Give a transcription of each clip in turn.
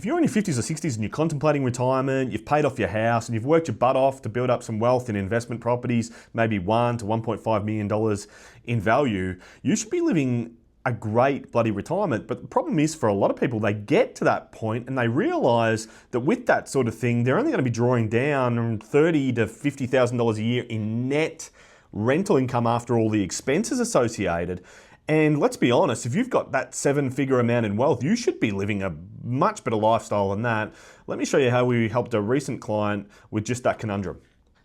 If you're in your 50s or 60s and you're contemplating retirement, you've paid off your house and you've worked your butt off to build up some wealth in investment properties, maybe $1 to $1.5 million in value, you should be living a great bloody retirement. But the problem is, for a lot of people, they get to that point and they realize that with that sort of thing, they're only going to be drawing down $30,000 to $50,000 a year in net rental income after all the expenses associated. And let's be honest, if you've got that 7-figure amount in wealth, you should be living a much better lifestyle than that. Let me show you how we helped a recent client with just that conundrum.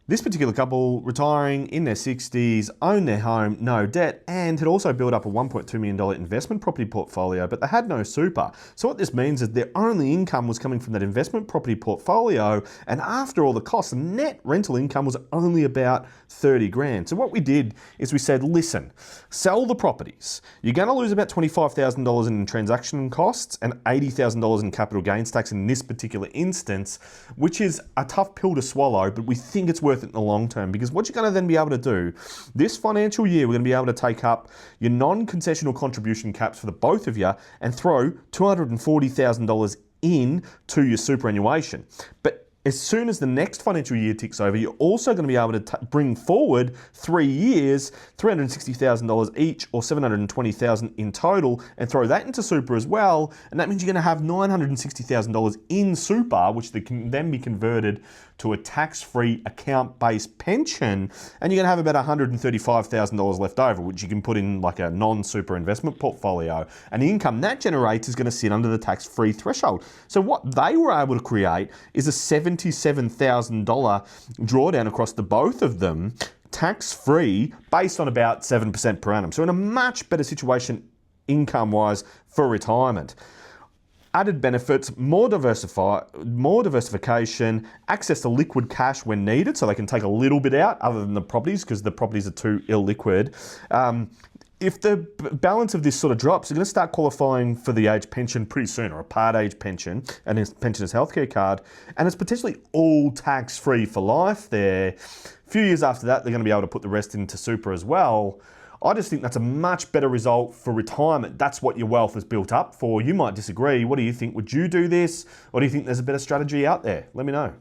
This particular couple, retiring in their 60s, owned their home, no debt, and had also built up a $1.2 million investment property portfolio, but they had no super. So what this means is their only income was coming from that investment property portfolio, and after all the costs, the net rental income was only about 30 grand. So what we did is we said, listen, sell the properties. You're going to lose about $25,000 in transaction costs and $80,000 in capital gains tax in this particular instance, which is a tough pill to swallow, but we think it's worth it in the long term, because what you're going to then be able to do this financial year, we're going to be able to take up your non-concessional contribution caps for the both of you and throw $240,000 in to your superannuation. But as soon as the next financial year ticks over, you're also going to be able to bring forward 3 years, $360,000 each, or $720,000 in total, and throw that into super as well. And that means you're going to have $960,000 in super, which can then be converted to a tax-free account-based pension, and you're going to have about $135,000 left over, which you can put in like a non-super investment portfolio. And the income that generates is going to sit under the tax-free threshold. So what they were able to create is a $77,000 drawdown across the both of them, tax-free, based on about 7% per annum. So in a much better situation income-wise for retirement. Added benefits, more diversification, access to liquid cash when needed, so they can take a little bit out other than the properties, because the properties are too illiquid. If the balance of this sort of drops, you're going to start qualifying for the age pension pretty soon, or a part age pension, and a pensioners healthcare card, and it's potentially all tax-free for life there. A few years after that, they're going to be able to put the rest into super as well. I just think that's a much better result for retirement. That's what your wealth is built up for. You might disagree. What do you think? Would you do this? Or do you think there's a better strategy out there? Let me know.